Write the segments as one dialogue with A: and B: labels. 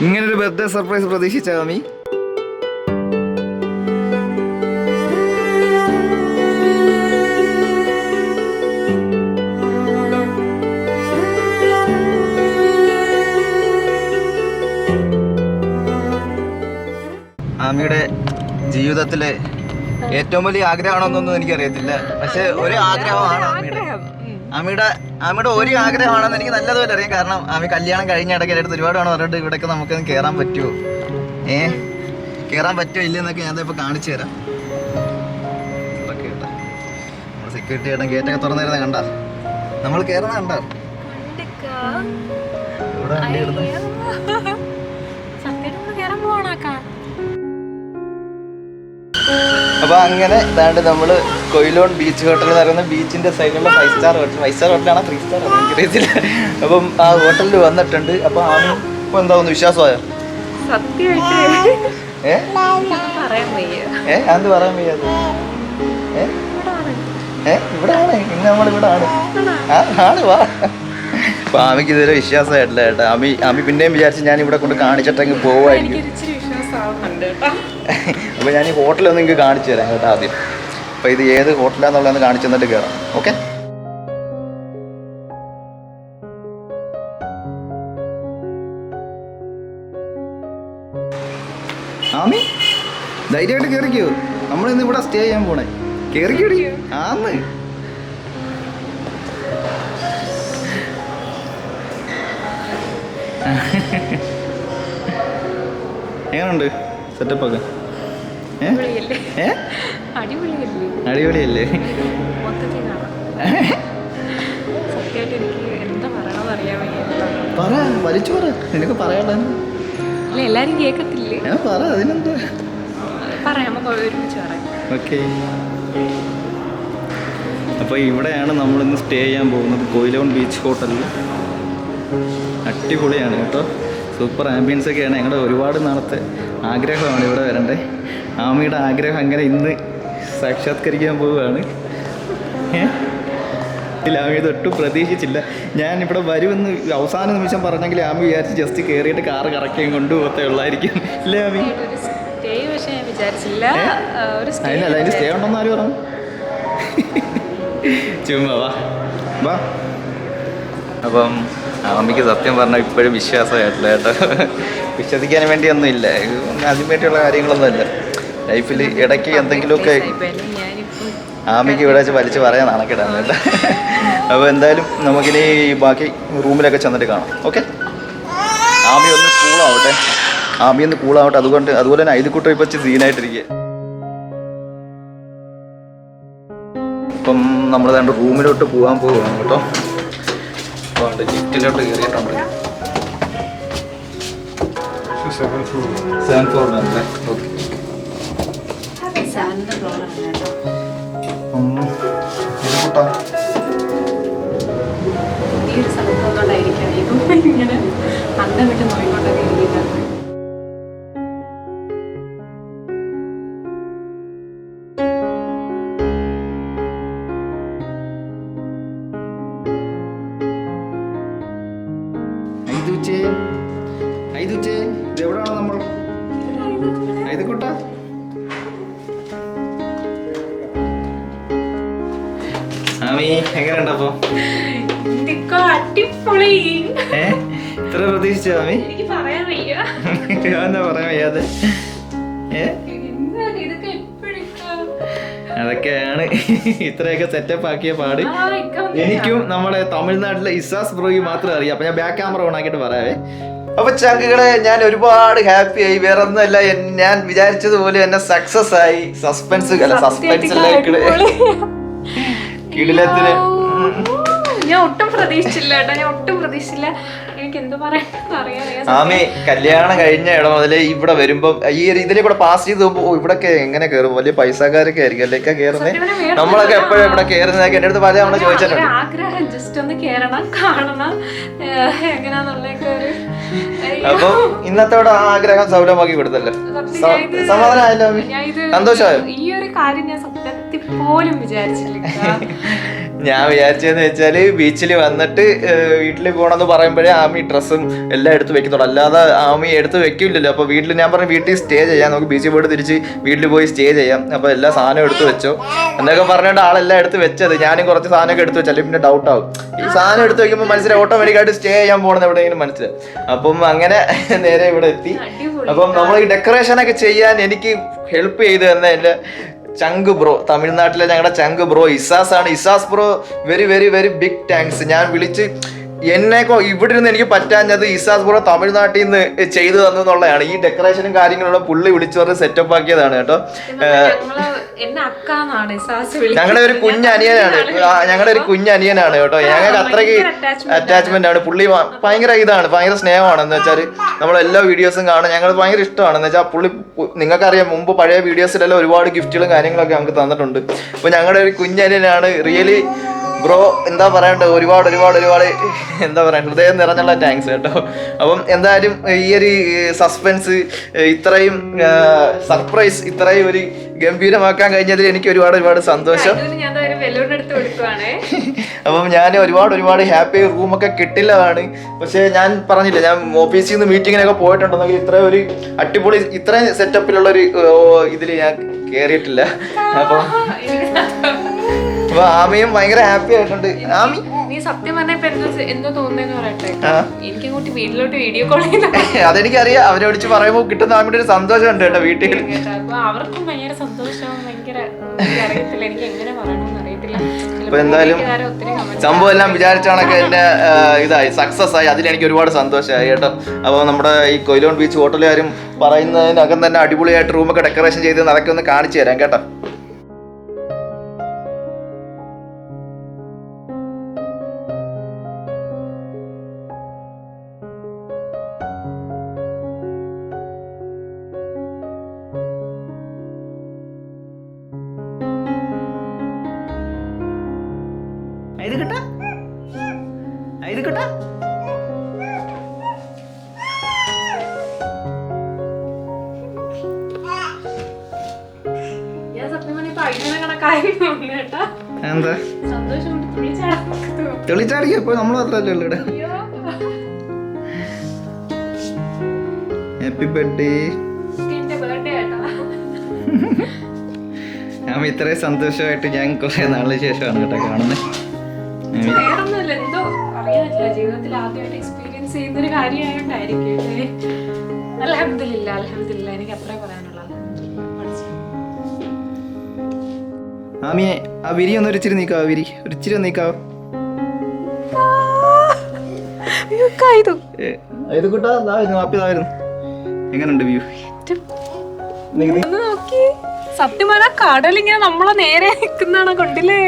A: ഇങ്ങനൊരു birthday surprise പ്രതീക്ഷിച്ച ആമി? ആമിയുടെ ജീവിതത്തിലെ ഏറ്റവും വലിയ ആഗ്രഹമാണോന്നൊന്നും എനിക്കറിയത്തില്ല, പക്ഷെ ഒരു ആഗ്രഹമാണ് ആമിയുടെ ഒരു ആഗ്രഹമാണെന്ന് എനിക്ക് നല്ലതുപോലെ അറിയാം. കാരണം ആമി കല്യാണം കഴിഞ്ഞ ഇടയ്ക്ക് എൻ്റെ അടുത്ത് ഒരുപാട് പറഞ്ഞിട്ട് ഇവിടെയൊക്കെ നമുക്കൊന്ന് കയറാൻ പറ്റുമോ, കയറാൻ പറ്റുമോ ഇല്ലെന്നൊക്കെ ഞാൻ ഇപ്പോൾ കാണിച്ചു തരാം. നമ്മുടെ സെക്യൂരിറ്റി ഏട്ടൻ ഗേറ്റൊക്കെ തുറന്നിരുന്ന കണ്ട നമ്മൾ കയറുന്ന കണ്ട ഇവിടെ വണ്ടി എടുത്ത് അപ്പൊ അങ്ങനെ ഇതാണ്ട് നമ്മള് കൊയിലോൺ ബീച്ച് ഹോട്ടൽ എന്ന് പറയുന്ന ബീച്ചിന്റെ സൈഡിലുള്ള 5 സ്റ്റാർ ഹോട്ടലാണോ 3 സ്റ്റാർ ആണോ എനിക്കറിയത്തില്ല. അപ്പം ആ ഹോട്ടലിൽ വന്നിട്ടുണ്ട്. അപ്പൊ ആമി ഇപ്പൊ എന്താ വിശ്വാസമായോ? എന്ത് പറയാൻ വയ്യാത്? ഇവിടെ ആണ്, ഇന്ന് നമ്മൾ ഇവിടെ ആണ്. ആണ് വാ. അപ്പൊ ആമിക്ക് ഇതുവരെ വിശ്വാസമായിട്ടില്ല കേട്ടോ. ആമി പിന്നെയും വിചാരിച്ച് ഞാൻ ഇവിടെ കൊണ്ട് കാണിച്ചിട്ടെങ്കിൽ പോവായിരിക്കും. അപ്പോൾ ഞാൻ ഈ ഹോട്ടലൊന്നും നിങ്ങൾക്ക് കാണിച്ചു തരാം കേട്ടോ ആദ്യം. അപ്പോൾ ഇത് ഏത് ഹോട്ടലാന്നുള്ളതെന്ന് കാണിച്ചു തന്നിട്ട് കയറാം. ഓക്കെ, ആമി ധൈര്യമായിട്ട് കയറിക്കോ. നമ്മളിന്ന് ഇവിടെ സ്റ്റേ ചെയ്യാൻ പോണേ. കയറിക്കോടി. ആന്ന് എങ്ങനുണ്ട് സെറ്റപ്പൊക്കെ? അടിപൊളിയല്ലേ? പറ, വലിച്ചു പറ, നിനക്ക് പറയാനുള്ള
B: എല്ലാരും കേക്കത്തില്ലേ?
A: പറ, അതിനെന്താ. ഓക്കെ, അപ്പോൾ ഇവിടെയാണ് നമ്മളിന്ന് സ്റ്റേ ചെയ്യാൻ പോകുന്നത്, കൊയിലോൺ ബീച്ച് ഹോട്ടലിൽ. അടിപൊളിയാണ് കേട്ടോ, സൂപ്പർ ആംബിയൻസ് ഒക്കെയാണ്. ഞങ്ങളുടെ ഒരുപാട് നാളത്തെ ആഗ്രഹമാണ് ഇവിടെ വരണ്ടേ. ആമിയുടെ ആഗ്രഹം അങ്ങനെ ഇന്ന് സാക്ഷാത്കരിക്കാൻ പോവുകയാണ്. ആമി തൊട്ടും പ്രതീക്ഷിച്ചില്ല ഞാൻ ഇവിടെ വരുമെന്ന് അവസാന നിമിഷം പറഞ്ഞെങ്കിൽ ആമി വിചാരിച്ച് ജസ്റ്റ് കയറിയിട്ട് കാറ് കറക്കുകയും കൊണ്ടുപോകത്തേ ഉള്ളായിരിക്കും. ഇല്ലേ ആമി? അതിനല്ല, അതിന് സ്റ്റേ ഉണ്ടെന്ന് ആര് പറഞ്ഞു? ചുമ്മാ വാ വാ. അപ്പം ആമിക്ക് സത്യം പറഞ്ഞാൽ ഇപ്പോഴും വിശ്വാസമായിട്ടില്ല കേട്ടോ. വിശ്വസിക്കാൻ വേണ്ടിയൊന്നും ഇല്ല, അതിന് വേണ്ടിയുള്ള കാര്യങ്ങളൊന്നും അല്ല. ലൈഫിൽ ഇടയ്ക്ക് എന്തെങ്കിലുമൊക്കെ ആമിക്ക് ഇവിടെ വെച്ച് വലിച്ച് പറയാൻ നാണക്കേടാണ് കേട്ടോ. അപ്പോൾ എന്തായാലും നമുക്കിനി ബാക്കി റൂമിലൊക്കെ ചെന്നിട്ട് കാണാം. ഓക്കെ, ആമി ഒന്ന് കൂളാവട്ടെ, അതുപോലെ തന്നെ ഐതിക്കുട്ടം ഇപ്പം വെച്ച് സീനായിട്ടിരിക്കുക. ഇപ്പം നമ്മൾ രണ്ട് റൂമിലോട്ട് പോകാൻ പോവുകയാണ് കേട്ടോ. അപ്പോൾ ലിഫ്റ്റിലോട്ട് കയറിയിട്ടുണ്ട്. 7th ഫ്ലോറിലാണല്ലേ? ഓക്കെ,
B: പുതിയൊരു സ്ഥലത്തോണ്ടായിരിക്കാം ഇങ്ങനെ അന്തം വിട്ട് നോയിക്കൊണ്ടൊക്കെ ഇരിക്കുന്നത്.
A: എവിടെയാണ് നമ്മൾ? ഐതുക്കുട്ട, ആമി എങ്ങനെയുണ്ട്? അപ്പൊ ഇത്ര പ്രതീക്ഷിച്ചോ ആമി?
B: എന്താ പറയാൻ
A: വയ്യാതെ? അതൊക്കെയാണ് ഇത്രയൊക്കെ സെറ്റപ്പ് ആക്കിയ പാട്. എനിക്കും നമ്മുടെ തമിഴ്നാട്ടിലെ ഇസാസ് ബ്രോയ്ക്ക് മാത്രം അറിയാം. അപ്പൊ ഞാൻ ബാക്ക് ക്യാമറ ഓൺ ആക്കിയിട്ട് പറയാവേ. അപ്പൊ ചങ്കുകളെ, ഞാൻ ഒരുപാട് ഹാപ്പി ആയി. വേറെ ഒന്നുമല്ല, ഞാൻ വിചാരിച്ചതുപോലെ തന്നെ സക്സസ് ആയി. സസ്പെൻസ് കിടിലത്തിന്
B: ഞാൻ ഒട്ടും പ്രതീക്ഷിച്ചില്ല. എനിക്ക് എന്ത് പറയാൻ.
A: ആമി കല്യാണം കഴിഞ്ഞ ഇടം മുതലേ ഇവിടെ വരുമ്പോ ഈ ഇതിലെ കൂടെ പാസ് ചെയ്ത് പോകുമ്പോ ഇവിടൊക്കെ എങ്ങനെ കയറും? വലിയ പൈസക്കാരൊക്കെ ആയിരിക്കും അല്ലേ കയറുന്നത്? നമ്മളൊക്കെ എപ്പോഴും ഇവിടെ കയറുന്നതൊക്കെ എന്റെ അടുത്ത് പല തവണ ചോദിച്ചിട്ടുണ്ട്.
B: ആഗ്രഹം ജസ്റ്റ് ഒന്ന് കേറണം, കാണണം എങ്ങനെയാന്നുള്ളൊക്കെ ഒരു.
A: അപ്പൊ ഇന്നത്തോടെ ആഗ്രഹം സൗലമാക്കി കൊടുത്തല്ലോ. സമാധാനമായല്ലോ, സന്തോഷമായോ?
B: ഈ ഒരു കാര്യം ഞാൻ സ്വപ്നത്തിൽ പോലും വിചാരിച്ചില്ല.
A: ഞാൻ വിചാരിച്ചതെന്ന് വെച്ചാൽ ബീച്ചിൽ വന്നിട്ട് വീട്ടിൽ പോകണമെന്ന് പറയുമ്പോഴേ ആമി ഡ്രസ്സും എല്ലാം എടുത്ത് വെക്കത്തുള്ളൂ, അല്ലാതെ ആമി എടുത്ത് വെക്കില്ലല്ലോ. അപ്പോൾ വീട്ടിൽ ഞാൻ പറഞ്ഞു വീട്ടിൽ സ്റ്റേ ചെയ്യാം, നമുക്ക് ബീച്ചിൽ പോയിട്ട് തിരിച്ച് വീട്ടിൽ പോയി സ്റ്റേ ചെയ്യാം, അപ്പോൾ എല്ലാ സാധനവും എടുത്ത് വെച്ചോ എന്നൊക്കെ പറഞ്ഞിട്ട് ആളെല്ലാം എടുത്ത് വെച്ചത്. ഞാനും കുറച്ച് സാധനമൊക്കെ എടുത്ത് വെച്ചാൽ പിന്നെ ഡൗട്ട് ആവും. ഈ സാധനം എടുത്ത് വെക്കുമ്പോൾ മനസ്സിലായി ഓട്ടോമാറ്റിക്കായിട്ട് സ്റ്റേ ചെയ്യാൻ പോകണമെന്ന് എവിടെയെങ്കിലും മനസ്സിലായി. അപ്പം അങ്ങനെ നേരെ ഇവിടെ എത്തി. അപ്പം നമ്മൾ ഈ ഡെക്കറേഷനൊക്കെ ചെയ്യാൻ എനിക്ക് ഹെൽപ്പ് ചെയ്ത് തന്നെ എൻ്റെ ചങ്ക് ബ്രോ, തമിഴ്നാട്ടിലെ ഞങ്ങളുടെ ചങ്ക് ബ്രോ ഇസാസ് ആണ്. Izaz bro very very very big thanks. ഞാൻ വിളിച്ച് എന്നെക്കോ ഇവിടെ ഇരുന്ന് എനിക്ക് പറ്റാഞ്ഞത് ഇസാസ് ബ്രോ തമിഴ്നാട്ടിൽ നിന്ന് ചെയ്തു തന്നുള്ളതാണ്. ഈ ഡെക്കറേഷനും കാര്യങ്ങളും പുള്ളി വിളിച്ചു പറഞ്ഞ് സെറ്റപ്പ് ആക്കിയതാണ് കേട്ടോ. ഞങ്ങളുടെ ഒരു കുഞ്ഞനിയനാണ്, ഞങ്ങളുടെ ഒരു കുഞ്ഞനിയനാണ് കേട്ടോ. ഞങ്ങൾക്ക് അത്രയ്ക്ക് അറ്റാച്ച്മെന്റ് ആണ്. പുള്ളി ഭയങ്കര ഇതാണ്, ഭയങ്കര സ്നേഹമാണ്. എന്ന് വെച്ചാൽ നമ്മളെല്ലാ വീഡിയോസും കാണും, ഞങ്ങൾ ഭയങ്കര ഇഷ്ടമാണ്. എന്ന് വെച്ചാൽ പുള്ളി നിങ്ങൾക്കറിയാം മുമ്പ് പഴയ വീഡിയോസിലെല്ലാം ഒരുപാട് ഗിഫ്റ്റുകളും കാര്യങ്ങളൊക്കെ നമുക്ക് തന്നിട്ടുണ്ട്. അപ്പോൾ ഞങ്ങളുടെ ഒരു കുഞ്ഞനിയനാണ്. റിയലി ബ്രോ എന്താ പറയണ്ടത്, ഒരുപാട് ഒരുപാട് ഒരുപാട് എന്താ പറയുക, ഹൃദയം നിറഞ്ഞുള്ള താങ്ക്സ് കേട്ടോ. അപ്പം എന്തായാലും ഈ ഒരു സസ്പെൻസ് ഇത്രയും സർപ്രൈസ് ഇത്രയും ഒരു ഗംഭീരമാക്കാൻ കഴിഞ്ഞതിൽ എനിക്ക് ഒരുപാട് ഒരുപാട് സന്തോഷം. അപ്പം ഞാൻ ഒരുപാട് ഒരുപാട് ഹാപ്പി. റൂമൊക്കെ കിട്ടില്ലതാണ്, പക്ഷേ ഞാൻ പറഞ്ഞില്ല, ഞാൻ ഓഫീസിൽ നിന്ന് മീറ്റിങ്ങിനൊക്കെ പോയിട്ടുണ്ടെന്നെങ്കിൽ ഇത്രയും ഒരു അടിപൊളി ഇത്രയും സെറ്റപ്പിലുള്ളൊരു ഇതിൽ ഞാൻ കയറിയിട്ടില്ല. അപ്പം അപ്പൊ ആമിയും ഭയങ്കര ഹാപ്പി ആയിട്ടുണ്ട്. ആമി
B: നീ സത്യം പറഞ്ഞപ്പോ എന്തോ തോന്നുന്നു പറയട്ടെ, എനിക്ക് അങ്ങോട്ട് വീട്ടിലോട്ട് വീഡിയോ കോൾ
A: അതെനിക്കറിയാം. അവരെ വിളിച്ച് പറയുമ്പോൾ കിട്ടുന്ന ആമിയുടെ ഒരു സന്തോഷം ഉണ്ട് കേട്ടോ വീട്ടിൽ.
B: അപ്പൊ അവർക്കും ഭയങ്കര സന്തോഷം, ഭയങ്കര അറിയത്തില്ല, എനിക്ക് എങ്ങനെ പറയണമെന്ന് അറിയത്തില്ല.
A: അപ്പൊ എന്തായാലും സംഭവം എല്ലാം വിചാരിച്ചാണൊക്കെ എന്റെ ഇതായി സക്സസ് ആയി. അതിലെനിക്ക് ഒരുപാട് സന്തോഷമായി കേട്ടോ. അപ്പോൾ നമ്മുടെ ഈ കൊയിലോൺ ബീച്ച് ഹോട്ടലുകാരും പറയുന്നതിനകം തന്നെ അടിപൊളിയായിട്ട് റൂമൊക്കെ ഡെക്കറേഷൻ ചെയ്ത് അതൊക്കെ ഒന്ന് കാണിച്ചു തരാം കേട്ടോ. എന്താ തെളിച്ചാടിക്കോ, ഇപ്പൊ നമ്മൾ മാത്രല്ലേ ഉള്ളൂ ഇവിടെ. Happy birthday. ഞാൻ ഇത്രയും സന്തോഷമായിട്ട് ഞാൻ കുറെ നാളിന് ശേഷമാണ് കേട്ടോ കാണുന്നത്.
B: എന്തോ അറിയാനില്ല, ജീവിതത്തിൽ ആദ്യമായിട്ട് എക്സ്പീരിയൻസ് ചെയ്യുന്ന ഒരു കാര്യമായോണ്ടായിരിക്കും. അൽഹംദുലില്ലാ അൽഹംദുലില്ലാ, എനിക്ക് അത്രേ പറയാനുള്ളത്.
A: ആമിയെ ആ വിരി ഒന്ന് ഒരിച്ചിരി നീക്കാവോ, വിരി ഒരിച്ചിരി നീക്കാവോ. എങ്ങനുണ്ട് വ്യൂ?
B: സത്യം പറഞ്ഞാൽ കടലിങ്ങനെ നമ്മളെ നേരെ നിൽക്കുന്നതാണ്, കൊണ്ടില്ലേ?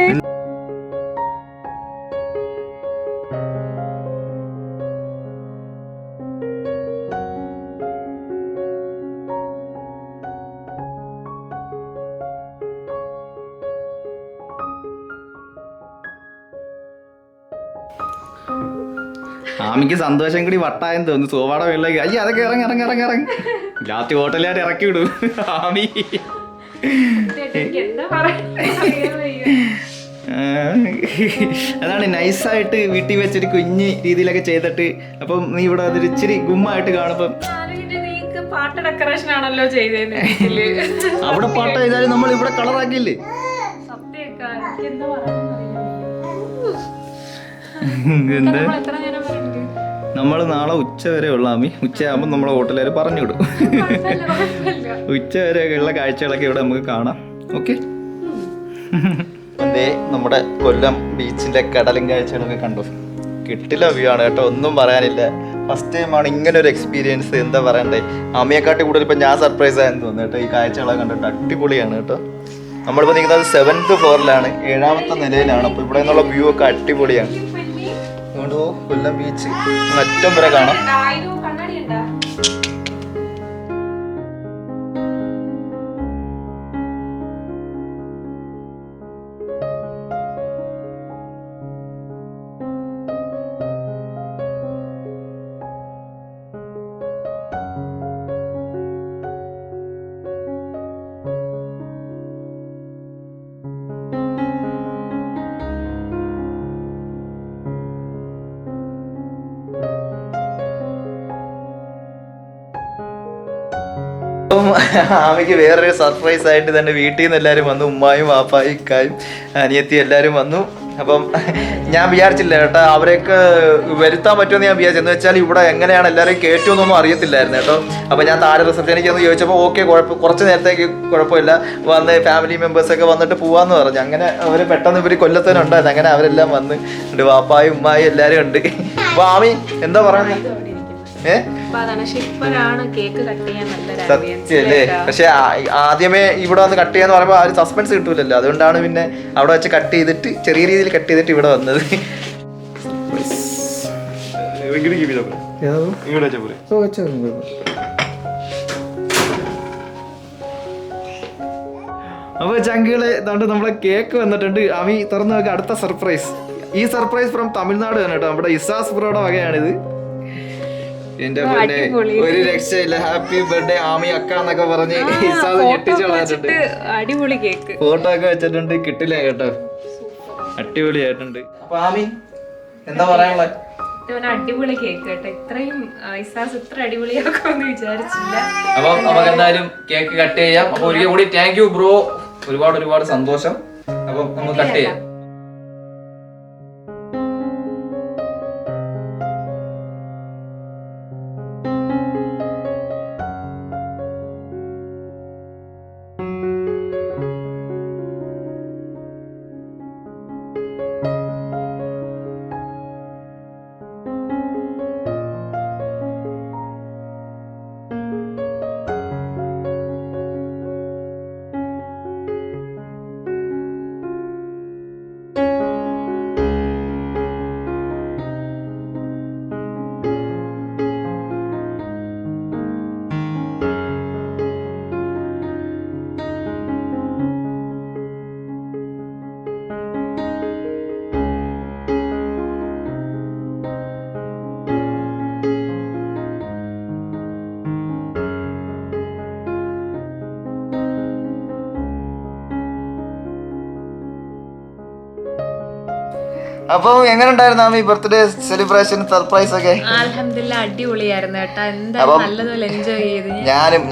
A: ആമിക്ക് സന്തോഷം കൂടി വട്ടായെന്ന് തോന്നുന്നു. സോവാട വെള്ളമൊക്കെ അയ്യ അതൊക്കെ ഇറങ്ങി ഇറങ്ങി ഇറങ്ങി ഇറങ്ങി ലാസ്റ്റ് ഹോട്ടലുകാർ ഇറക്കി വിടും. ആമി അതാണ് നൈസായിട്ട് വീട്ടിൽ വെച്ചൊരു കുഞ്ഞ് രീതിയിലൊക്കെ ചെയ്തിട്ട്. അപ്പം നീ ഇവിടെ അതൊരു ഇച്ചിരി ഗുമ്മായിട്ട് കാണുമ്പം
B: പാട്ട് ഡെക്കറേഷൻ ആണല്ലോ ചെയ്തത്.
A: അവിടെ പാട്ട് ചെയ്താലും നമ്മൾ ഇവിടെ കളറാക്കിയില്ലേ. എന്താ നമ്മൾ നാളെ ഉച്ച വരെ ഉള്ള ആമി, ഉച്ചയാകുമ്പോൾ നമ്മളെ ഹോട്ടലുകാർ പറഞ്ഞു വിടും. ഉച്ച വരെയൊക്കെയുള്ള കാഴ്ചകളൊക്കെ ഇവിടെ നമുക്ക് കാണാം. ഓക്കെ, അതേ നമ്മുടെ കൊല്ലം ബീച്ചിന്റെ കടലും കാഴ്ചകളൊക്കെ കണ്ടു. കിട്ടില്ല വ്യൂ ആണ് കേട്ടോ, ഒന്നും പറയാനില്ല. ഫസ്റ്റ് ടൈമാണ് ഇങ്ങനെ ഒരു എക്സ്പീരിയൻസ്. എന്താ പറയണ്ടേ, അമ്മയെക്കാട്ടി കൂടുതൽ ഇപ്പം ഞാൻ സർപ്രൈസ് ആയെന്ന് തോന്നുന്നു കേട്ടോ. ഈ കാഴ്ചകളൊക്കെ കണ്ടിട്ട് അടിപൊളിയാണ് കേട്ടോ. നമ്മളിപ്പോൾ നിൽക്കുന്നത് 7th ഫ്ലോറിലാണ്, 7ാമത്തെ നിലയിലാണ്. അപ്പോൾ ഇവിടെ നിന്നുള്ള വ്യൂ ഒക്കെ അടിപൊളിയാണ്. അതുകൊണ്ട് കൊല്ലം ബീച്ച് അറ്റം വരെ കാണാം. അപ്പം ആമിക്ക് വേറൊരു സർപ്രൈസ് ആയിട്ട് തന്നെ വീട്ടിൽ നിന്ന് എല്ലാവരും വന്നു. ഉമ്മായും വാപ്പായും ഇക്കായും അനിയത്തിയും എല്ലാവരും വന്നു. അപ്പം ഞാൻ വിചാരിച്ചില്ല കേട്ടോ അവരെയൊക്കെ വരുത്താൻ പറ്റുമെന്ന് ഞാൻ വിചാരിച്ചു. എന്ന് വെച്ചാൽ ഇവിടെ എങ്ങനെയാണ് എല്ലാവരെയും കയറ്റുമെന്നൊന്നും അറിയത്തില്ലായിരുന്നു കേട്ടോ. അപ്പം ഞാൻ താഴെ റിസപ്ഷനിലേക്ക് ഒന്ന് ചോദിച്ചപ്പോൾ ഓക്കെ കുറച്ച് നേരത്തേക്ക് കുഴപ്പമില്ല, വന്ന് ഫാമിലി മെമ്പേഴ്സൊക്കെ വന്നിട്ട് പോവാന്ന് പറഞ്ഞു. അങ്ങനെ അവർ പെട്ടെന്ന് ഇവർ കൊല്ലത്തേനുണ്ടായിരുന്നു. അങ്ങനെ അവരെല്ലാം വന്ന് ഉണ്ട്, വാപ്പായും ഉമ്മായും എല്ലാവരും ഉണ്ട്. അപ്പോൾ ആമി എന്താ പറയുന്നത്? സത്യല്ലേ? പക്ഷെ ആദ്യമേ ഇവിടെ വന്ന് കട്ട് ചെയ്യാന്ന് പറയുമ്പോൾ ആ ഒരു സസ്പെൻസ് കിട്ടൂലല്ലോ. അതുകൊണ്ടാണ് പിന്നെ അവിടെ വെച്ച് കട്ട് ചെയ്തിട്ട് ചെറിയ രീതിയിൽ കട്ട് ചെയ്തിട്ട് ഇവിടെ വന്നത്. അപ്പൊ ചങ്കുകളെ ഇതാണ്ട് നമ്മളെ കേക്ക് വന്നിട്ടുണ്ട്. അമി തുറന്നു നോക്കുക, അടുത്ത സർപ്രൈസ്. ഈ സർപ്രൈസ് ഫ്രം തമിഴ്നാട് തന്നെ കേട്ടോ. നമ്മുടെ ഇസാസ് ബ്രോയുടെ വകയാണിത്. എന്റെ പൊന്നെ ഒരു രക്ഷയില്ല. ഹാപ്പി ബർത്ത്ഡേ ആമി അക്ക എന്നൊക്കെ പറഞ്ഞ് ഇസാസ് ഞെട്ടിച്ച് കളഞ്ഞിട്ടുണ്ട്.
B: അടിപൊളി കേക്ക്,
A: ഫോട്ടോ ഒക്കെ വെച്ചിട്ടുണ്ട്. കിട്ടില്ല കേട്ടോ, അടിപൊളിയായിട്ടുണ്ട്. അപ്പൊ ആമി എന്താ പറയാനുള്ളത്?
B: അടിപൊളി കേക്ക് കേട്ടോ. ഇത്രയും ഇസാസ് ഇത്ര അടിപൊളിയാക്കുമെന്ന് വിചാരിച്ചില്ല.
A: അപ്പൊ നമുക്ക് എന്തായാലും കേക്ക് കട്ട് ചെയ്യാം. അപ്പൊ ഒരിക്കൽ കൂടി താങ്ക് യു ബ്രോ, ഒരുപാട് സന്തോഷം. അപ്പൊ നമുക്ക് കട്ട് ചെയ്യാം. അപ്പൊ എങ്ങനെ ഉണ്ടായിരുന്നു ആമി ബർത്ത്ഡേ സെലിബ്രേഷൻ സർപ്രൈസ് ഒക്കെ?
B: അൽഹംദുലില്ലാ അടിപൊളിയായിരുന്നു കേട്ടോ. എന്തായാലും നല്ലതുപോലെ എൻജോയ് ചെയ്തു.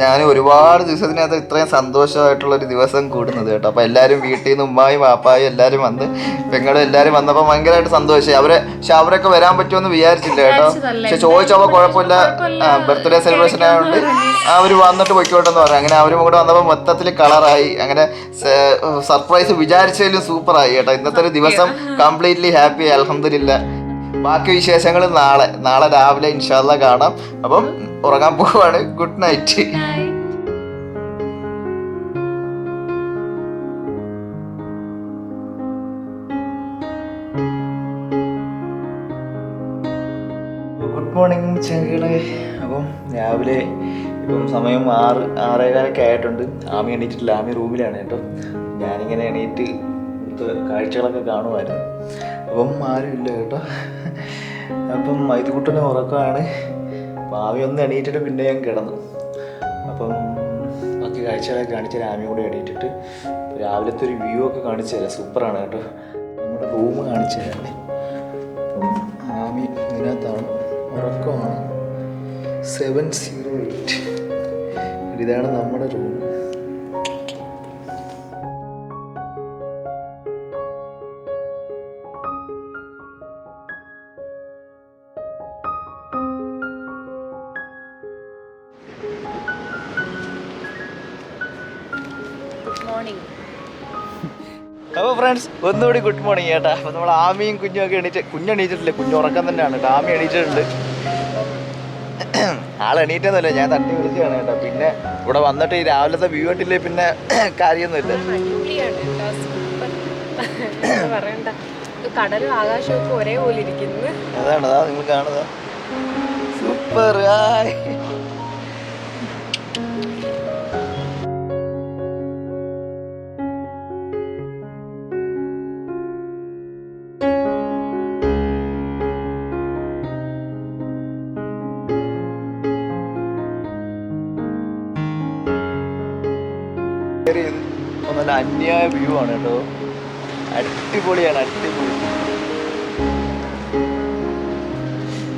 A: ഞാനും ഒരുപാട് ദിവസത്തിനകത്ത് ഇത്രയും സന്തോഷമായിട്ടുള്ള ഒരു ദിവസം കൂടുന്നത് കേട്ടോ. അപ്പൊ എല്ലാരും വീട്ടിൽ നിന്ന് ഉമ്മായും വാപ്പായും എല്ലാരും വന്ന് പെങ്ങളും എല്ലാരും വന്നപ്പോ ഭയങ്കരമായിട്ട് സന്തോഷമായി. അവരൊക്കെ വരാൻ പറ്റുമെന്ന് വിചാരിച്ചില്ല കേട്ടോ. പക്ഷെ ചോദിച്ചപ്പോ കുഴപ്പമില്ല, ബർത്ത്ഡേ സെലിബ്രേഷൻ ആയതുകൊണ്ട് അവര് വന്നിട്ട് പൊയ്ക്കോട്ടെന്ന് പറഞ്ഞു. അങ്ങനെ അവരും കൂടെ വന്നപ്പോൾ മൊത്തത്തിൽ കളറായി. അങ്ങനെ സർപ്രൈസ് വിചാരിച്ചതിലും സൂപ്പറായി കേട്ടോ. ഇന്നത്തെ ഒരു ദിവസം കംപ്ലീറ്റ്ലി ഹാപ്പി, അൽഹംദുലില്ലാ. ബാക്കി വിശേഷങ്ങൾ നാളെ രാവിലെ ഇൻഷാ അല്ലാഹ് കാണാം. അപ്പം ഉറങ്ങാൻ പോവാണ്. Good night. ഗുഡ് മോർണിംഗ് ചങ്കളെ. അപ്പം രാവിലെ ഇപ്പം സമയം 6:15 ആയിട്ടുണ്ട്. ആമി എണീറ്റിട്ടില്ല, ആമി റൂമിലാണ് കേട്ടോ. ഞാനിങ്ങനെ എണീറ്റ് കാഴ്ചകളൊക്കെ കാണുമായിരുന്നു. അപ്പം ആരുമില്ല കേട്ടോ. അപ്പം മൈതുകുട്ടനെ ഉറക്കമാണ്. അപ്പം ആമി ഒന്ന് എണീറ്റിട്ട് പിന്നെ ഞാൻ കിടന്നു. അപ്പം ബാക്കി കാഴ്ചകളൊക്കെ കാണിച്ചാൽ ആമി കൂടെ എണീറ്റിട്ട് രാവിലത്തെ ഒരു വ്യൂ ഒക്കെ കാണിച്ചു തരാം. സൂപ്പറാണ് കേട്ടോ. നമ്മുടെ റൂം കാണിച്ചു തരാം. അപ്പം ആമി ഇതിനകത്താണ്, ഉറക്കമാണ്. 708. ഇതാണ് നമ്മുടെ റൂം. അപ്പോൾ ഫ്രണ്ട്സ് ഒന്നുകൂടി ഗുഡ് മോർണിംഗ് ചേട്ടാ. അപ്പോൾ നമ്മൾ ആമിയും കുഞ്ഞൊക്കെ കുഞ്ഞെണീറ്റിട്ടില്ലേ, കുഞ്ഞുറക്കം തന്നെയാണ് കേട്ടോ. ആമി എണീറ്റിട്ടുണ്ട്. ആളെണീറ്റൊന്നുമില്ല, ഞാൻ തട്ടി വിളിക്കുകയാണ് കേട്ടോ. പിന്നെ ഇവിടെ വന്നിട്ട് ഈ രാവിലത്തെ വ്യൂ കണ്ടില്ലേ പിന്നെ കാര്യമൊന്നുമില്ല.
B: കടലും ആകാശവും ഒരേപോലെ ഇരിക്കുന്നു.
A: അതാണ് നിങ്ങൾ കാണുക. സൂപ്പർ. നല്ല അന്യായ വ്യൂ ആണ് കേട്ടോ. അടിപൊളിയാണ്, അടിപൊളി.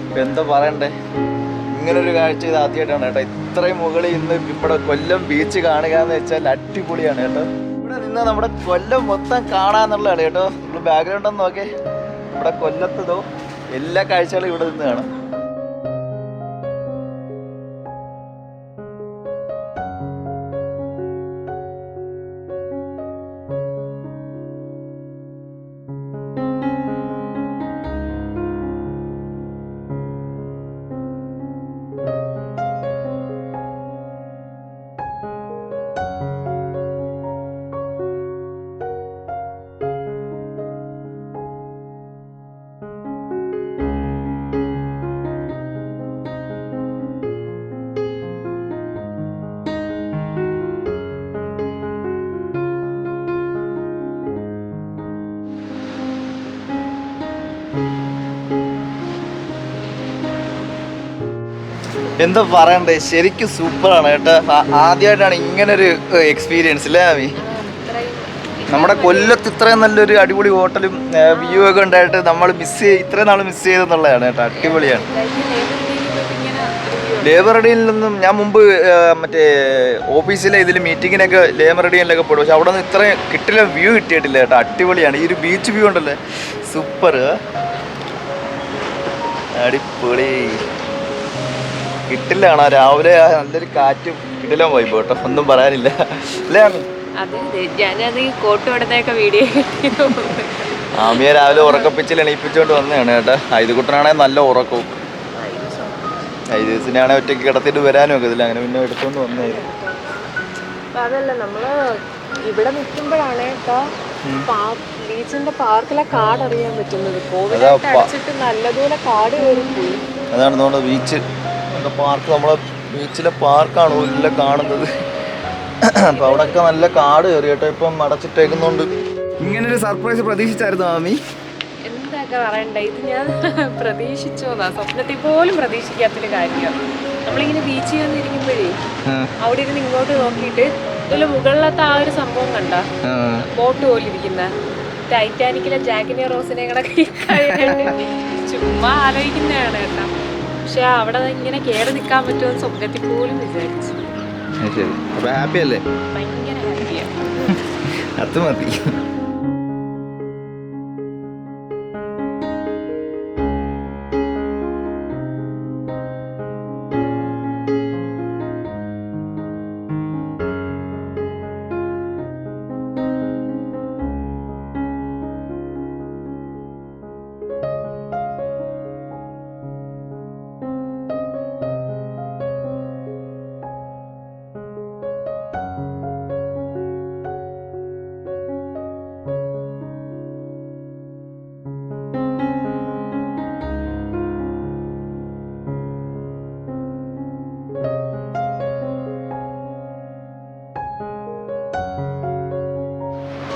A: ഇപ്പം എന്താ പറയണ്ടേ, ഇങ്ങനൊരു കാഴ്ച ഇത് ആദ്യമായിട്ടാണ് കേട്ടോ. ഇത്രയും മുകളിൽ ഇന്ന് ഇവിടെ കൊല്ലം ബീച്ച് കാണുക എന്ന് വെച്ചാൽ അടിപൊളിയാണ് കേട്ടോ. ഇവിടെ നിന്ന് നമ്മുടെ കൊല്ലം മൊത്തം കാണാന്നുള്ളതാണ് കേട്ടോ. നമ്മൾ ബാക്ക്ഗ്രൗണ്ട് ഒന്ന് നോക്കേ, നമ്മുടെ കൊല്ലത്തതോ എല്ലാ കാഴ്ചകളും ഇവിടെ നിന്ന് കാണാം. എന്താ പറയണ്ടേ, ശരിക്കും സൂപ്പറാണ് കേട്ടോ. ആദ്യമായിട്ടാണ് ഇങ്ങനൊരു എക്സ്പീരിയൻസ് അല്ലേ ആമി? നമ്മുടെ കൊല്ലത്ത് ഇത്രയും നല്ലൊരു അടിപൊളി ഹോട്ടലും വ്യൂ ഒക്കെ ഉണ്ടായിട്ട് നമ്മൾ ഇത്രയും നാൾ മിസ് ചെയ്തെന്നുള്ളതാണ് കേട്ടോ. അടിപൊളിയാണ്. ലേബറഡിയിൽ നിന്നും ഞാൻ മുമ്പ് മറ്റേ ഓഫീസിലെ ഇതിൽ മീറ്റിങ്ങിനൊക്കെ ലേബറഡിയിലൊക്കെ പോയി, പക്ഷെ അവിടെ നിന്ന് ഇത്രയും കിട്ടില്ല വ്യൂ കിട്ടിയിട്ടില്ല കേട്ടോ. അടിപൊളിയാണ്. ഈ ഒരു ബീച്ച് വ്യൂ ഉണ്ടല്ലേ, സൂപ്പർ, അടിപൊളി. കിട്ടില്ല കാണാൻ രാവിലെ നല്ലൊരു കാറ്റും കിട്ടില്ല പോയി കേട്ടോ, ഒന്നും പറയാനില്ല അല്ലേ ആമി? ആമിയെ രാവിലെ ഉറക്കപ്പിച്ചിൽ എണീപ്പിച്ചോണ്ട് വന്നതാണ് കേട്ടോ. ഐതുകുട്ടനാണെങ്കിൽ നല്ല ഉറക്കവും, ഐദിവസിനാണെങ്കിൽ ഒറ്റയ്ക്ക് കിടത്തിട്ട് വരാനും ഒക്കെ ഇതില്ല, അങ്ങനെ പിന്നെ എടുത്തോണ്ട് വന്നായിരുന്നു.
B: അതല്ല, നമ്മള് ഇവിടെ നിൽക്കുമ്പോഴാണ് കേട്ടോ ബീച്ചിന്റെ പാർക്കിലെ കാട് അറിയാൻ പറ്റുന്നത്. കോവിഡായിട്ട് അടച്ചിട്ട് നല്ലതുപോലെ കാട് കയറി പോയി.
A: അതാണ് നമ്മുടെ ബീച്ച് പാർക്ക്, നമ്മളെ ബീച്ചിലെ പാർക്കാണ് ഉള്ളിലെ കാണുന്നത്. അപ്പൊ അവിടെയൊക്കെ നല്ല കാട് കയറി കേട്ടോ, ഇപ്പം അടച്ചിട്ടേക്കുന്നുണ്ട്. ഇങ്ങനൊരു സർപ്രൈസ് പ്രതീക്ഷിച്ചായിരുന്നു ആമി?
B: എന്തൊക്കെ പറയണ്ടേ, ഇത് ഞാൻ പ്രതീക്ഷിച്ചോന്നാ, സ്വപ്നത്തിൽ പോലും പ്രതീക്ഷിക്കാത്തൊരു കാര്യമാണ്. നമ്മളിങ്ങനെ ബീച്ചിൽ വന്നിരിക്കുമ്പോഴേ അവിടെ ഇരുന്ന് ഇങ്ങോട്ട് നോക്കിയിട്ട് ഇതില് മുകളിലത്തെ ആ ഒരു സംഭവം കണ്ട ബോട്ട് പോലെ ഇരിക്കുന്ന ടൈറ്റാനിക്കിലെ ജാക്കിനെ റോസിനെ കണക്ക് ചുമ്മാ ആലോചിക്കുന്നതാണ് കേട്ടോ. പക്ഷെ അവിടെ ഇങ്ങനെ കയറി നിൽക്കാൻ പറ്റുമെന്ന് സ്വപ്നത്തിൽ പോലും വിചാരിച്ചു.
A: ഹാപ്പി അല്ലേ?
B: ഭയങ്കര ഹാപ്പിയാണ്.
A: അത് മതി.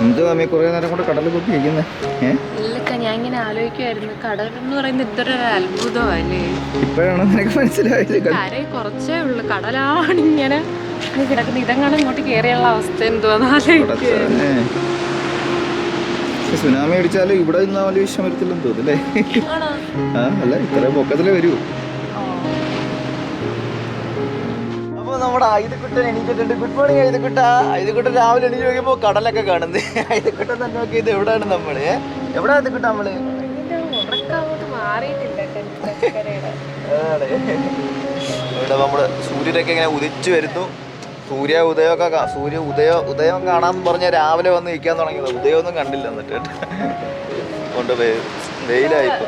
A: എന്തോ അമ്മ കുറെ നേരം കൊണ്ട് കടലിൽ കുത്തി ഇരിക്കുന്നത്?
B: ഇല്ലക്ക, ഞാൻ ഇങ്ങനെ ആലോചിക്കുമായിരുന്നു, കടൽ എന്ന് പറയുന്നത് ഇത്ര അത്ഭുതമല്ലേ.
A: ഇപ്പോഴാണോ നിനക്ക് മനസ്സിലായത്?
B: കരയിൽ കുറച്ചേ ഉള്ളു, കടലാണ് ഇങ്ങനെ കിടക്കുന്നത്. ഇതങ്ങനെ ഇങ്ങോട്ട് കയറിയുള്ള അവസ്ഥ എന്തുവാന്ന്.
A: സുനാമി അടിച്ചാലും ഇവിടെ നിന്നാ വലിയ വിഷയം വരത്തില്ലെന്ന് തോന്നുന്നല്ലേ? അല്ല, ഇത്രയും പൊക്കത്തിലേ വരൂ. നമ്മുടെ ഐതുക്കുട്ടൻ എണീറ്റിട്ടുണ്ട്. Good morning ഐതുക്കുട്ട. ഐതുക്കുട്ടൻ രാവിലെ എണീറ്റ് നോക്കിയപ്പോ കടലൊക്കെ കാണുന്നത്. ഐതുക്കുട്ടൻ തന്നെ നോക്കിയത് എവിടെയാണ് നമ്മള്? എവിടെ ഐതുക്കുട്ട നമ്മള്? ഇവിടെ നമ്മള് സൂര്യനൊക്കെ ഇങ്ങനെ ഉദിച്ചു വരുന്നു. ഉദയം കാണാന്ന് പറഞ്ഞ രാവിലെ വന്ന് നിൽക്കാൻ തുടങ്ങിയത്. ഉദയമൊന്നും കണ്ടില്ല. എന്നിട്ട് കൊണ്ടുപോയി വെയിലായിപ്പോ.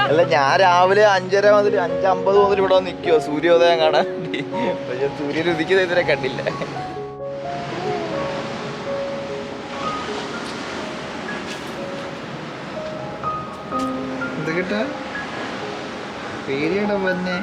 A: അല്ല, ഞാൻ രാവിലെ 5:30 മുതൽ 5:50 മുതൽ ഇവിടെ വന്ന് നിൽക്കുവോ സൂര്യോദയം കാണാൻ. പക്ഷെ സൂര്യൻ ഉദിക്കുന്നത് ഇതുവരെ കണ്ടില്ല. എന്ത് കേട്ടാ പേടിയുടെ തന്നെ.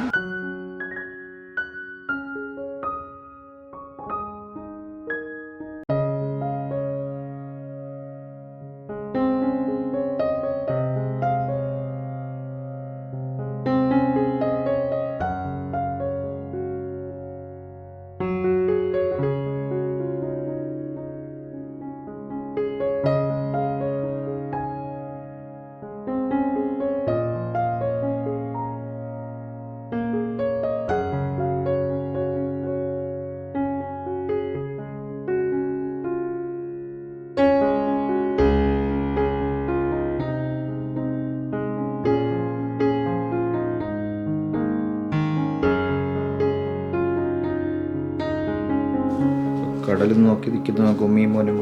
A: കടലിൽ നോക്കി നിൽക്കുന്നു. നോക്കും ഉമ്മയും മോനും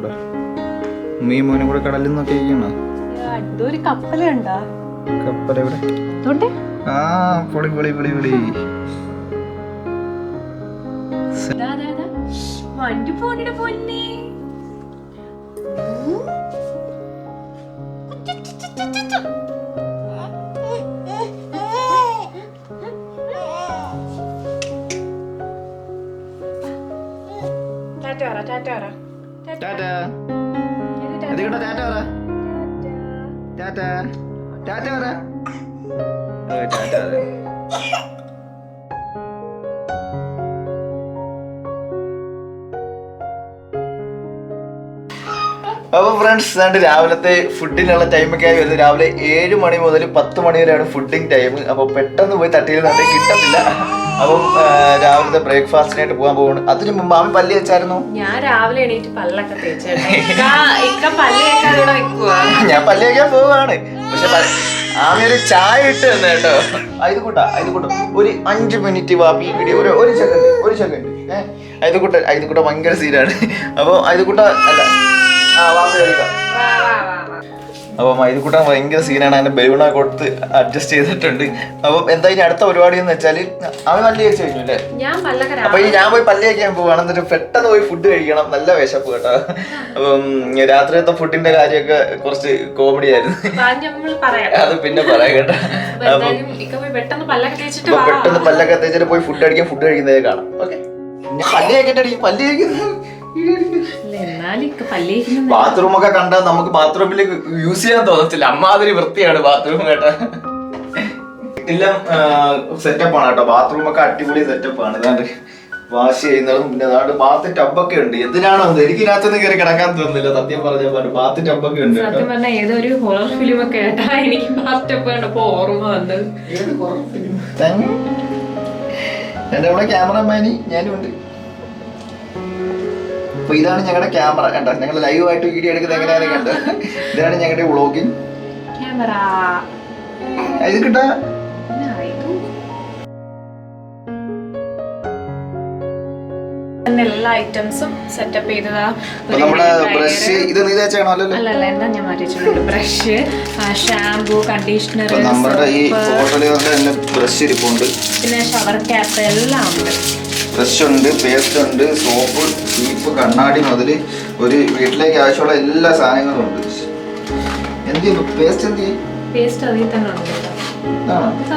A: കൂടെ കടലിൽ നോക്കി ഇരിക്കണോ?
B: ഒരു കപ്പലുണ്ടോ?
A: കപ്പൽ എവിടെ? ആ പൊളി പൊളി പൊളി പൊളി.
B: വണ്ടി പോണിയുടെ പൊന്നെ.
A: അപ്പോൾ ഫ്രണ്ട്സ് രാവിലത്തെ ഫുഡിനുള്ള ടൈമൊക്കെ ആയി വരുന്നത്. രാവിലെ 7 മണി മുതൽ 10 മണി വരെയാണ് ഫുഡിങ് ടൈം. അപ്പോൾ പെട്ടെന്ന് പോയി തട്ടിയിരുന്നിട്ട് കിട്ടത്തില്ല. അപ്പം രാവിലത്തെ ബ്രേക്ക്ഫാസ്റ്റിനായിട്ട് പോകാൻ പോകുന്നു. അതിന് മുമ്പ് ആമി പല്ല് വെച്ചായിരുന്നു.
B: ഞാൻ രാവിലെ എണീറ്റ് പല്ലൊക്കെ
A: ഞാൻ പല്ല് വയ്ക്കാൻ പോവാണ്. പക്ഷെ ആമി ഒരു ചായ ഇട്ട് തന്നെ കേട്ടോ. ഇത് കൂട്ടാ ഒരു 5 മിനിറ്റ് വാപ്പി വീഡിയോ ഒരു സെക്കൻഡ് ഇത് കൂട്ട ഭയങ്കര സീനാണ്. അപ്പോൾ ഇത് കൂട്ട അല്ല വാപ്പി കഴിക്കാം. അപ്പം മൈദക്കൂട്ടൻ ഭയങ്കര സീനാണ്. അതിന്റെ ബലൂണൊക്കെ കൊടുത്ത് അഡ്ജസ്റ്റ് ചെയ്തിട്ടുണ്ട്. അപ്പം എന്താ ഇനി അടുത്ത പരിപാടി എന്ന് വെച്ചാൽ അവൻ പല്ല് കഴിച്ചു കഴിഞ്ഞു അല്ലേ? അപ്പൊ ഞാൻ പോയി പല്ല് കഴിക്കാൻ പോവാണ്. എന്നിട്ട് പെട്ടെന്ന് പോയി ഫുഡ് കഴിക്കണം. നല്ല വിശപ്പ് കേട്ടോ. അപ്പം രാത്രിയത്തെ ഫുഡിന്റെ കാര്യമൊക്കെ കുറച്ച് കോമഡി ആയിരുന്നു. അത് പിന്നെ പറയാം കേട്ടോ. അപ്പൊ പെട്ടെന്ന് പല്ലൊക്കെ തേച്ചിട്ട് പോയി ഫുഡ് കഴിക്കുന്നതേ കാണാം. ഓക്കെ, പല്ല് കഴിക്കട്ടെ. പല്ല് കഴിക്കുന്നത് ബാത്റൂമൊക്കെ കണ്ടാൽ നമുക്ക് ബാത്റൂമിലേക്ക് യൂസ് ചെയ്യാൻ തോന്നത്തില്ല. അമ്മാതിരി വൃത്തിയാണ് ബാത്റൂം കേട്ടോ. എല്ലാം സെറ്റപ്പാണ് കേട്ടോ. ബാത്റൂമൊക്കെ അടിപൊളി സെറ്റപ്പാണ്. ഇതാണ്ട് വാഷ് ചെയ്യുന്നതും പിന്നെ അതാണ്ട് ബാത്ത് ടബൊക്കെ ഉണ്ട്. എന്തിനാണോ എനിക്ക് ഇതിനകത്തൊന്നും കയറി കിടക്കാൻ തോന്നുന്നില്ല. സത്യം പറഞ്ഞ ബാത്ത് ടബൊക്കെ ഉണ്ട്.
B: ഏതൊരു ഹൊറർ ഫിലിം ഒക്കെ എനിക്ക് ബാത്ത് ടബ് കണ്ടപ്പോ ഓർമ്മ വന്നത്.
A: എന്റെ അവിടെ ക്യാമറമാനി ഞാനും ഉണ്ട്. അപ്പൊ ഇതാണ് ഞങ്ങളുടെ ക്യാമറ കണ്ടോ. ഞങ്ങൾ ലൈവായിട്ട് വീഡിയോ എടുക്കുന്നത് എങ്ങനെയാണെന്ന് കണ്ടോ. ഇതാണ് ഞങ്ങളുടെ വ്ളോഗിങ്
B: ക്യാമറ.
A: ഇത് കിട്ടാ
B: എല്ലാ ഐറ്റംസും സെറ്റപ്പ് ചെയ്തതാ.
A: നമ്മുടെ ബ്രഷ് ഇത് നീ തേച്ചാണോ?
B: അല്ലല്ല, എന്താ ഞാൻ മാറ്റിച്ചിട്ടുണ്ട്. ബ്രഷ്, ഷാംപൂ, കണ്ടീഷണർ,
A: നമ്മുടെ ഈ ഫോട്ടോയില് ബ്രഷ് ഇരിപ്പുണ്ട്.
B: പിന്നെ ഷവർ ക്യാപ്പ് എല്ലാം ഉണ്ട്.
A: ബ്രഷ് ഉണ്ട്, പേസ്റ്റ് ഉണ്ട്, സോപ്പ്, ചീപ്പ്, കണ്ണാടി മുതൽ ഒരു വീട്ടിലേക്ക് ആവശ്യമുള്ള എല്ലാ സാധനങ്ങളും ഉണ്ട്. എന്ത് പേസ്റ്റ്
B: പേസ്റ്റ് അതിൽ തന്നെ ഉണ്ട്.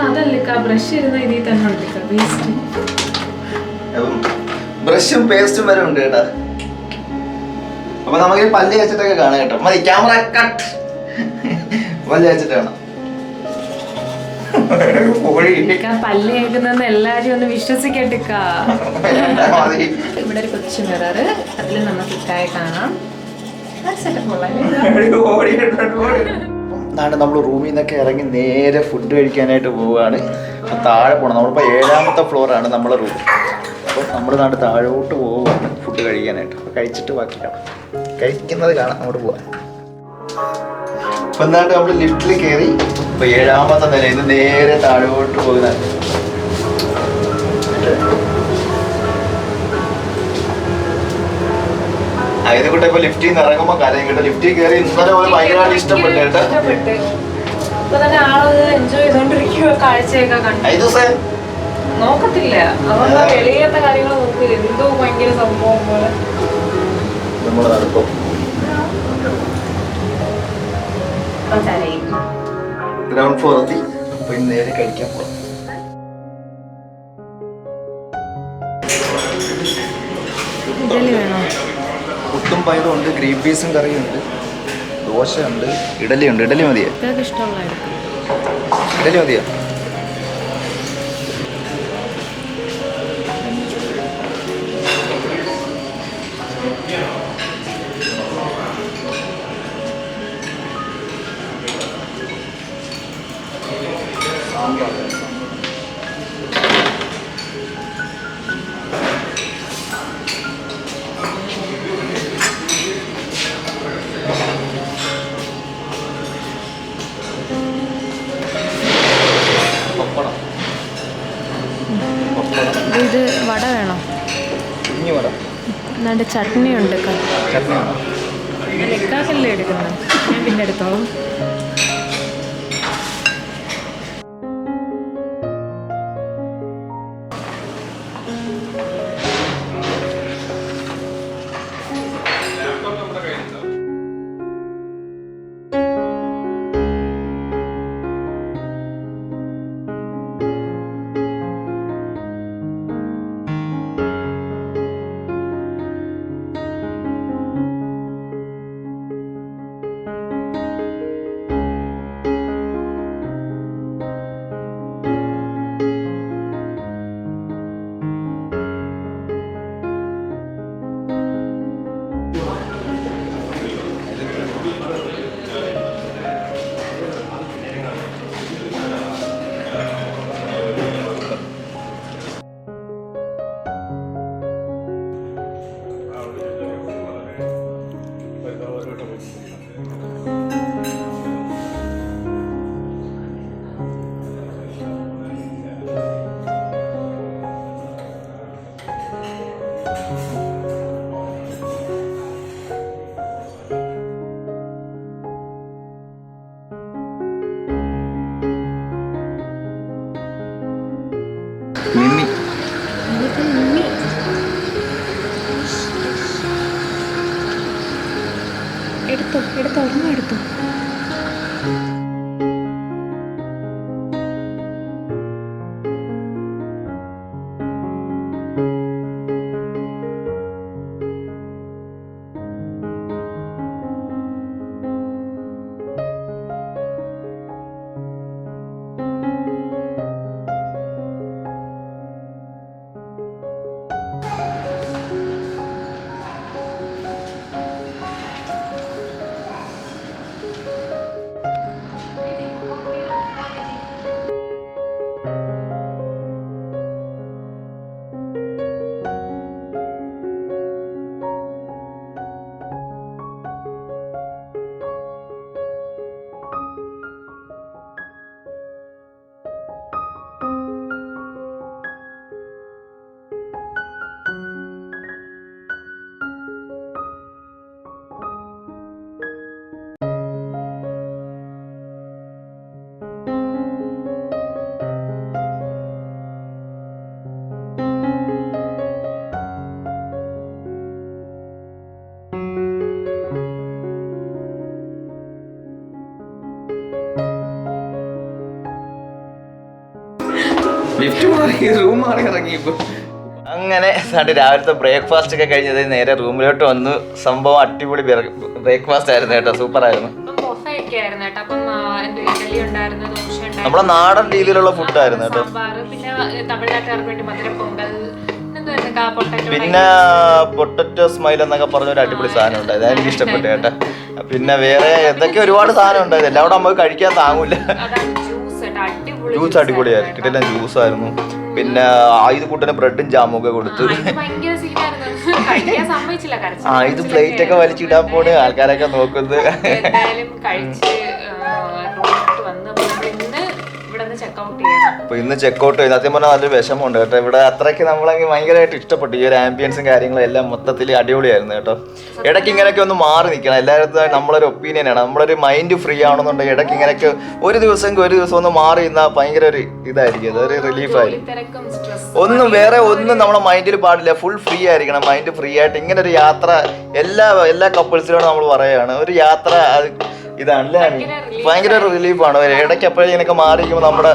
B: അതല്ല ബ്രഷ് ഇരുന്ന ഇതിൽ തന്നെ ഉണ്ട് പേസ്റ്റ്.
A: ബ്രഷും പേസ്റ്റും വരെ ഉണ്ട് കേട്ടാ. അപ്പൊ നമുക്ക് പല്ല് വെച്ചിട്ടൊക്കെ കാണാം കേട്ടോ. മതി ക്യാമറ കട്ട്. പല്ല് വെച്ചിട്ട് കാണാം.
B: പല്ല് കേൾക്കുന്ന എല്ലാരും ഒന്ന് വിശ്വസിക്കട്ടെ. ഇവിടെ ഒരു കൊച്ചു മിററ്, അതിൽ നമുക്ക് ഇക്കായി കാണാം.
A: നമ്മൾ റൂമിൽ നിന്നൊക്കെ ഇറങ്ങി നേരെ ഫുഡ് കഴിക്കാനായിട്ട് പോവുകയാണ്. താഴെ പോകണം. നമ്മളിപ്പോൾ 7ാമത്തെ ഫ്ലോറാണ് നമ്മളെ റൂം. അപ്പോൾ നമ്മൾ താഴോട്ട് പോവുകയാണ് ഫുഡ് കഴിക്കാനായിട്ട്. അപ്പോൾ കഴിച്ചിട്ട് ബാക്കി കാണാം. കഴിക്കുന്നത് കാണാം. അങ്ങോട്ട് പോവാം. അപ്പം നമ്മൾ ലിഫ്റ്റിൽ കയറി. ഇപ്പൊ 7ാമത്തെ നില. ഇത് നേരെ താഴോട്ട് പോകുന്ന ഇത് കൂടെ ഇപ്പൊ ലിഫ്റ്റിൽ നിന്ന് ഇറങ്ങുമ്പോ കാര്യം കേട്ടോ. ലിഫ്റ്റിൽ കയറി ഇന്നലെ പോലെ ഭയങ്കരമായിട്ട് ഇഷ്ടപ്പെട്ടു കേട്ടോ.
B: നോക്കത്തില്ല വെളിയിലത്തെ കാര്യങ്ങൾ നോക്ക്. എന്തോ ഭയങ്കര സംഭവം പോലെ
A: നമ്മള് നടക്കും. ഗ്രൗണ്ട് ഫ്ലോർ എത്തി. അപ്പൊ ഇന്ന് നേരെ കഴിക്കാൻ പോകാം. പുട്ടും പയറും ഉണ്ട്, ഗ്രീൻ പീസും കറിയും ഉണ്ട്, ദോശ ഉണ്ട്, ഇഡലി ഉണ്ട്. ഇഡലി മതിയോ? ഇഡലി മതിയോ?
B: ഇത് വട വേണോ?
A: കുഞ്ഞു വട.
B: എന്നാണ്ട് ചട്നി ഉണ്ട്.
A: ചട്നിയാണോ?
B: ലെക്കാക്കല്ലേ എടുക്കുന്നത്, ഞാൻ പിന്നെ എടുത്തോളാം.
A: മിന്നി
B: എടുത്തോ എടുത്തോ, ഒരെണ്ണം എടുത്തോ.
A: ലിഫ്റ്റ് മാറി റൂം മാറി ഇറങ്ങി ഇപ്പൊ. അങ്ങനെ രാവിലത്തെ ബ്രേക്ക്ഫാസ്റ്റ് ഒക്കെ കഴിഞ്ഞത് നേരെ റൂമിലോട്ട് വന്നു. സംഭവം അടിപൊളി ബ്രേക്ക്ഫാസ്റ്റ് ആയിരുന്നു കേട്ടോ, സൂപ്പർ ആയിരുന്നു. നമ്മളെ നാടൻ രീതിയിലുള്ള ഫുഡായിരുന്നു കേട്ടോ. പിന്നെ പൊട്ടറ്റോ സ്മൈൽ എന്നൊക്കെ പറഞ്ഞ ഒരു അടിപൊളി സാധനം ഉണ്ടായത്, എനിക്ക് ഇഷ്ടപ്പെട്ടു കേട്ടോ. പിന്നെ വേറെ എന്തൊക്കെ ഒരുപാട് സാധനം ഉണ്ടായത്, എല്ലാം കൂടെ നമുക്ക് കഴിക്കാൻ താങ്ങൂല. ജ്യൂസ് അടിപൊളിയായിരുന്നു, കിട്ടില്ല ജ്യൂസ് ആയിരുന്നു. പിന്നെ ഇത് കൂട്ടന് ബ്രെഡും ജാമും ഒക്കെ കൊടുത്തു. ഇത് പ്ലേറ്റ് ഒക്കെ വലിച്ചിടാൻ പോണ്, ആൾക്കാരൊക്കെ നോക്കുന്നത്. അപ്പൊ ഇന്ന് ചെക്കൗട്ട് ചെയ്ത് സത്യം പറഞ്ഞാൽ നല്ലൊരു വിഷമമുണ്ട് കേട്ടോ. ഇവിടെ അത്രയ്ക്ക് നമ്മളെങ്കിൽ ഭയങ്കരമായിട്ട് ഇഷ്ടപ്പെട്ടു ഈ ഒരു ആംബിയൻസും കാര്യങ്ങളും എല്ലാം മൊത്തത്തിൽ അടിപൊളിയായിരുന്നു കേട്ടോ. ഇടയ്ക്ക് ഇങ്ങനെയൊക്കെ ഒന്ന് മാറി നിൽക്കണം, എല്ലായിടത്തും നമ്മളൊരു ഒപ്പീനിയനാണ്, നമ്മളൊരു മൈൻഡ് ഫ്രീ ആണെന്നുണ്ടെങ്കിൽ ഇടയ്ക്ക് ഇങ്ങനെയൊക്കെ ഒരു ദിവസം ഒന്ന് മാറി നിന്നാൽ ഭയങ്കര ഒരു ഇതായിരിക്കും, അതൊരു റിലീഫായിരിക്കും. വേറെ ഒന്നും നമ്മളെ മൈൻഡിൽ പാടില്ല, ഫുൾ ഫ്രീ ആയിരിക്കണം, മൈൻഡ് ഫ്രീ ആയിട്ട്. ഇങ്ങനെ ഒരു യാത്ര എല്ലാ കപ്പിൾസിനോടും നമ്മൾ പറയുകയാണ്, ഒരു യാത്ര ഇതാണല്ലേ ഭയങ്കര റിലീഫാണ്. ഇടയ്ക്ക് എപ്പോഴും ഇങ്ങനെയൊക്കെ മാറിയിരിക്കുമ്പോൾ നമ്മുടെ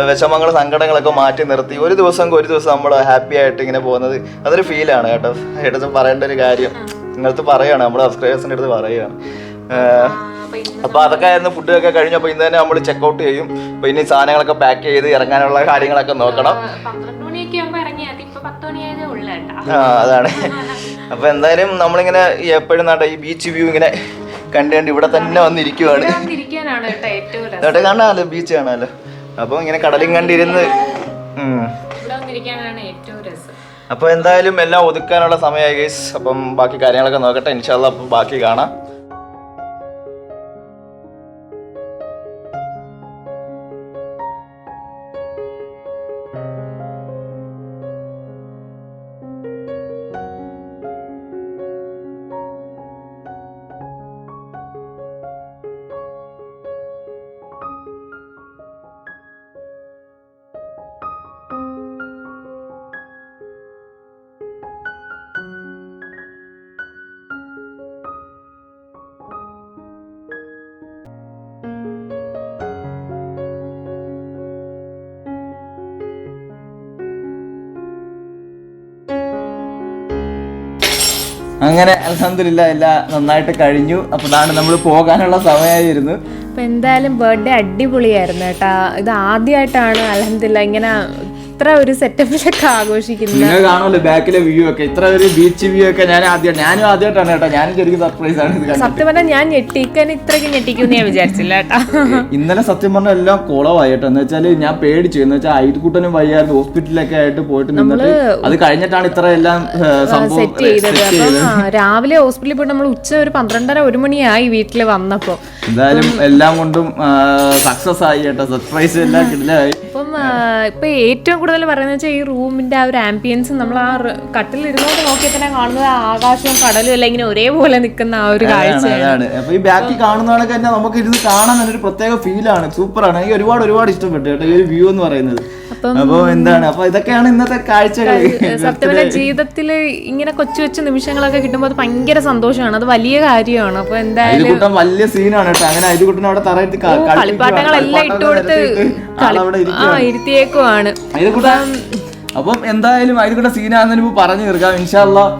A: വിഷമങ്ങൾ സങ്കടങ്ങളൊക്കെ മാറ്റി നിർത്തി ഒരു ദിവസം നമ്മൾ ഹാപ്പി ആയിട്ട് ഇങ്ങനെ പോകുന്നത് അതൊരു ഫീലാണ് കേട്ടോ. എടുത്ത് പറയേണ്ട ഒരു കാര്യം നിങ്ങളടുത്ത് പറയുകയാണ്, നമ്മുടെ സബ്സ്ക്രൈബേഴ്സിൻ്റെ അടുത്ത് പറയുകയാണ്. അപ്പോൾ അതൊക്കെ ആയിരുന്നു. ഫുഡൊക്കെ കഴിഞ്ഞപ്പോൾ ഇന്ന് തന്നെ നമ്മൾ ചെക്കൗട്ട് ചെയ്യും. അപ്പോൾ ഇനി സാധനങ്ങളൊക്കെ പാക്ക് ചെയ്ത് ഇറങ്ങാനുള്ള കാര്യങ്ങളൊക്കെ നോക്കണം. അതാണ്. അപ്പോൾ എന്തായാലും നമ്മളിങ്ങനെ എപ്പോഴും ഈ ബീച്ച് വ്യൂ ഇങ്ങനെ കണ്ട് ഇവിടെ തന്നെ വന്നിരിക്കുവാണ്. ഇവിടെ കാണാമല്ലോ, ബീച്ച് കാണാമല്ലോ. അപ്പോൾ ഇങ്ങനെ കടലും കണ്ടിരുന്ന് അപ്പോൾ എന്തായാലും എല്ലാം ഒതുക്കാനുള്ള സമയമായി ഗൈസ്. അപ്പം ബാക്കി കാര്യങ്ങളൊക്കെ നോക്കട്ടെ, ഇൻഷാ അല്ലാഹ്. അപ്പം ബാക്കി കാണാം. അങ്ങനെ അൽഹംദുലില്ലാ എല്ലാം നന്നായിട്ട് കഴിഞ്ഞു. അപ്പൊ ഇതാണ് നമ്മൾ പോകാനുള്ള സമയമായിരുന്നു.
B: അപ്പൊ എന്തായാലും ബർത്ത്ഡേ അടിപൊളിയായിരുന്നു കേട്ടാ. ഇത് ആദ്യമായിട്ടാണ് അൽഹംദുലില്ലാ ഇങ്ങനെ ഇത്ര ഒരു സെറ്റപ്പിലൊക്കെ ആഘോഷിക്കുന്നത്.
A: നിങ്ങൾ കാണുമല്ലോ ബാക്കിലെ വ്യൂ ഒക്കെ, ഇത്ര ഒരു ബീച്ച് വ്യൂ ഒക്കെ ഞാനും ആദ്യമായിട്ടാണ് കേട്ടോ. ഞാനും ശരിക്കും സർപ്രൈസ് ആണ് ഇത്.
B: സത്യം പറഞ്ഞാൽ ഞാൻ ഞെട്ടിക്കാൻ ഇത്രയ്ക്ക് ഞെട്ടിക്കുമെന്ന് ഞാൻ വിചാരിച്ചില്ല കേട്ടാ.
A: ഇന്നലെ സത്യം പറഞ്ഞാൽ എല്ലാം കുളമായി കേട്ടോ. എന്ന് വെച്ചാൽ ഞാൻ പേടിച്ചു. എന്ന് വെച്ചാൽ ഐതുകൂട്ടനും വയ്യായിരുന്നു, ഹോസ്പിറ്റലിലൊക്കെ ആയിട്ട് പോയിട്ട് നിന്നിട്ട് അത് കഴിഞ്ഞിട്ടാണ് ഇത്ര എല്ലാം
B: സെറ്റ് ചെയ്തത്. അപ്പം രാവിലെ ഹോസ്പിറ്റലിൽ പോയിട്ട് നമ്മൾ ഉച്ച ഒരു 12:30-1 മണിയായി വീട്ടിൽ വന്നപ്പോ.
A: എന്തായാലും എല്ലാം കൊണ്ടും സക്സസ് ആയി കേട്ടോ. സർപ്രൈസ് എല്ലാം കിട്ടില്ലായി.
B: അപ്പം ഇപ്പൊ ഏറ്റവും കൂടുതൽ പറയുന്നത് വെച്ചാൽ ഈ റൂമിന്റെ ആ ഒരു ആംബിയൻസ്, നമ്മൾ ആ കട്ടിൽ ഇരുന്നോണ്ട് നോക്കിയാൽ തന്നെ കാണുന്നത് ആകാശവും കടലും എല്ലാം ഇങ്ങനെ ഒരേപോലെ നിൽക്കുന്ന ആ ഒരു കാഴ്ചയാണ്.
A: അപ്പൊ ഈ ബാക്കിൽ കാണുന്നതൊക്കെ തന്നെ നമുക്ക് ഇരുന്ന് കാണാൻ ഒരു പ്രത്യേക ഫീലാണ്. സൂപ്പറാണ്. എനിക്ക് ഒരുപാട് ഇഷ്ടപ്പെട്ടു കേട്ടോ ഈ ഒരു വ്യൂ എന്ന് പറയുന്നത്. അപ്പൊ എന്താണ്, അപ്പൊ ഇതൊക്കെയാണ് ഇന്നത്തെ കാഴ്ചകൾ.
B: സത്യം പറഞ്ഞാൽ ജീവിതത്തിൽ ഇങ്ങനെ കൊച്ചു നിമിഷങ്ങളൊക്കെ കിട്ടുമ്പോൾ അത് ഭയങ്കര സന്തോഷമാണ്, അത് വലിയ കാര്യമാണ്. അപ്പൊ എന്തായാലും
A: വലിയ സീനാണ് കേട്ടോ. അങ്ങനെ ഐതുകൂട്ടനെ അവിടെ തറയിട്ട്
B: കളിപ്പാട്ടങ്ങളെല്ലാം ഇട്ടുകൊടുത്ത് ഇരുത്തിയേക്കുവാണ്.
A: അപ്പം എന്തായാലും ഐതുകൂട്ട സീനാണെന്ന് ഇപ്പൊ പറഞ്ഞു തീർക്കാം. ഇൻഷാ അല്ലാഹ്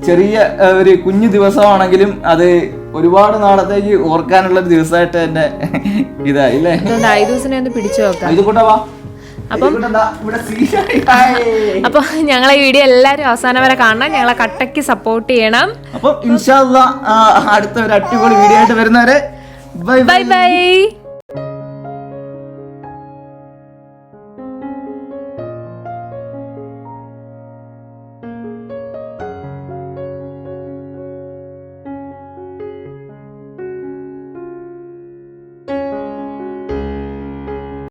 A: ചെറിയ ഒരു കുഞ്ഞു ദിവസമാണെങ്കിലും അത് ഒരുപാട് നാളത്തേക്ക് ഓർക്കാനുള്ള ഒരു ദിവസമായിട്ട് തന്നെ ഇതായില്ലേ.
B: 5 ദിവസം ഒന്ന് പിടിച്ചു നോക്കാം.
A: ഐതുകൂട്ടവാ.
B: അപ്പൊ ഞങ്ങളെ വീഡിയോ എല്ലാരും അവസാനം വരെ കാണണം, ഞങ്ങളെ കട്ടയ്ക്ക് സപ്പോർട്ട് ചെയ്യണം.
A: അപ്പൊ ഇൻഷാ അല്ലാഹ് അടുത്ത ഒരു അടിപൊളി വീഡിയോ ആയിട്ട് വരുന്നവരെ ബൈ
B: ബൈ.